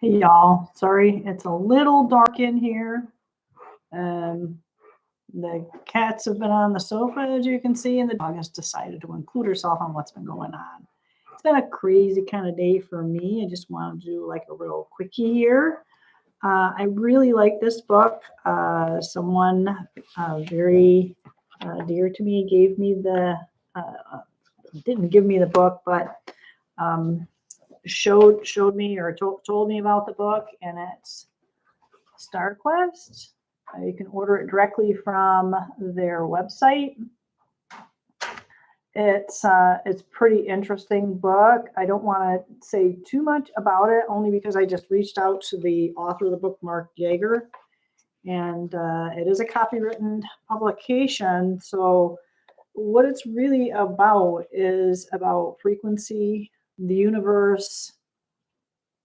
Hey y'all, sorry it's a little dark in here. Um, the cats have been on the sofa, as you can see, and the dog has decided to include herself on what's been going on. It's been a crazy kind of day for me. I just wanted to do like a real quickie here. I really like this book. Someone very dear to me gave me didn't give me the book, but um, showed me or told me about the book, and it's Star Quest. You can order it directly from their website. It's pretty interesting book. I don't want to say too much about it, only because I just reached out to the author of the book, Mark Jager, and it is a copywritten publication. So what it's really about is about frequency, the universe,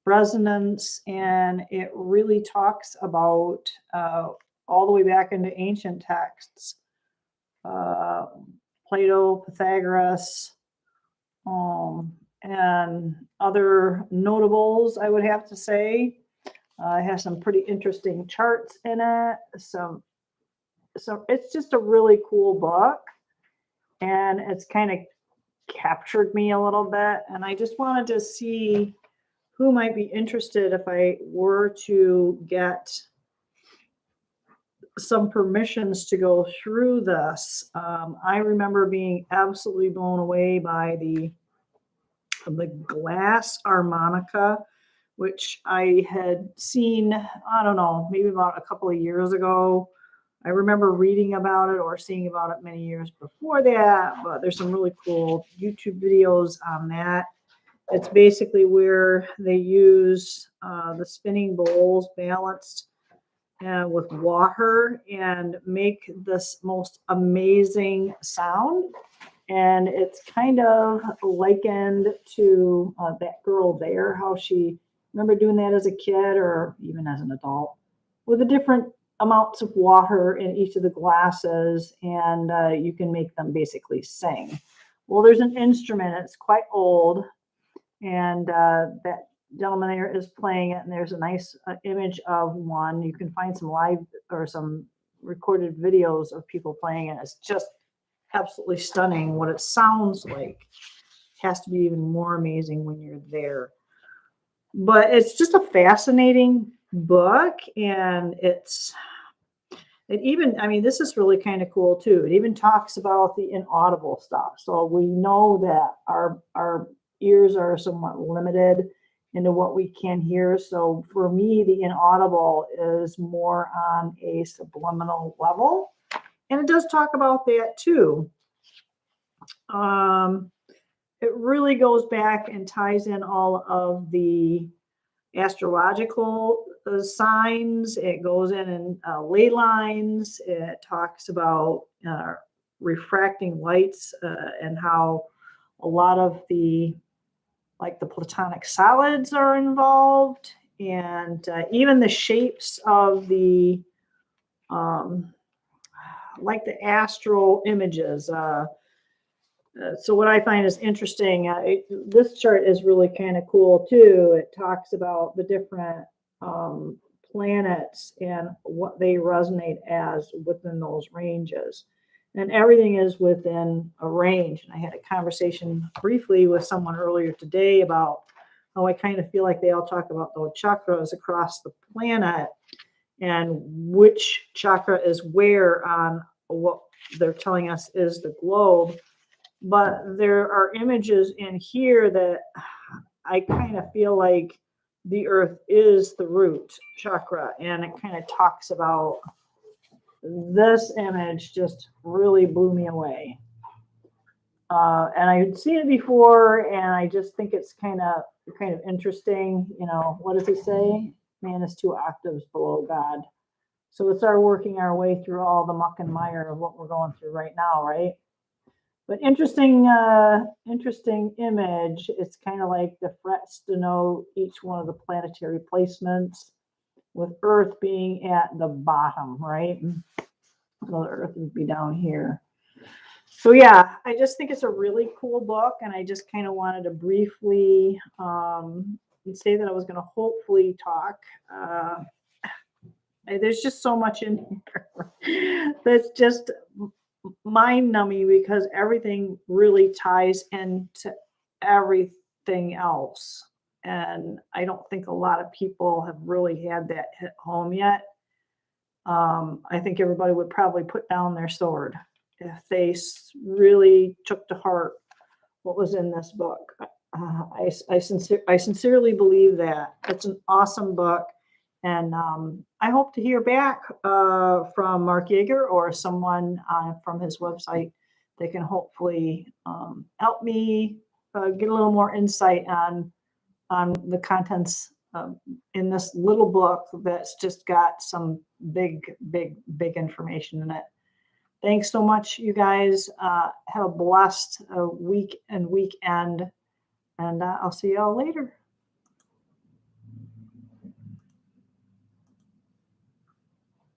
resonance, and it really talks about all the way back into ancient texts, uh, Plato, Pythagoras, and other notables, I would have to say. It has some pretty interesting charts in it. So it's just a really cool book, and it's kind of captured me a little bit. And I just wanted to see who might be interested if I were to get some permissions to go through this. I remember being absolutely blown away by the glass harmonica, which I had seen, I don't know, maybe about a couple of years ago. I remember reading about it or seeing about it many years before that, but there's some really cool YouTube videos on that. It's basically where they use the spinning bowls balanced with water and make this most amazing sound. And it's kind of likened to that girl there, how she remember doing that as a kid or even as an adult with the different amounts of water in each of the glasses, and you can make them basically sing. Well, there's an instrument, it's quite old, and that gentleman there is playing it, and there's a nice image of one. You can find some live or some recorded videos of people playing it. It's just absolutely stunning what it sounds like. It has to be even more amazing when you're there. But it's just a fascinating book, and this is really kind of cool too. It even talks about the inaudible stuff. So we know that our ears are somewhat limited into what we can hear. So for me, the inaudible is more on a subliminal level. And it does talk about that too. It really goes back and ties in all of the astrological signs. It goes in ley lines. It talks about refracting lights and how a lot of the platonic solids are involved, and even the shapes of the the astral images. So what I find is interesting, this chart is really kind of cool too. It talks about the different planets and what they resonate as within those ranges. And everything is within a range. And I had a conversation briefly with someone earlier today about how I kind of feel like they all talk about those chakras across the planet and which chakra is where on what they're telling us is the globe. But there are images in here that I kind of feel like the earth is the root chakra, and it kind of talks about this image just really blew me away. And I had seen it before, and I just think it's kind of interesting. You know, what does he say? Man is 2 octaves below God. So it's working our way through all the muck and mire of what we're going through right now, right? But interesting image. It's kind of like the frets denote each one of the planetary placements, with Earth being at the bottom, right? So the Earth would be down here. So yeah, I just think it's a really cool book, and I just kind of wanted to briefly say that I was going to hopefully talk. There's just so much in here that's just mind numbing because everything really ties into everything else. And I don't think a lot of people have really had that hit home yet. I think everybody would probably put down their sword if they really took to heart what was in this book. I sincerely believe that. It's an awesome book. And I hope to hear back from Mark Jager or someone from his website that can hopefully help me get a little more insight on the contents in this little book that's just got some big, big, big information in it. Thanks so much, you guys. Have a blessed week and weekend, and I'll see y'all later.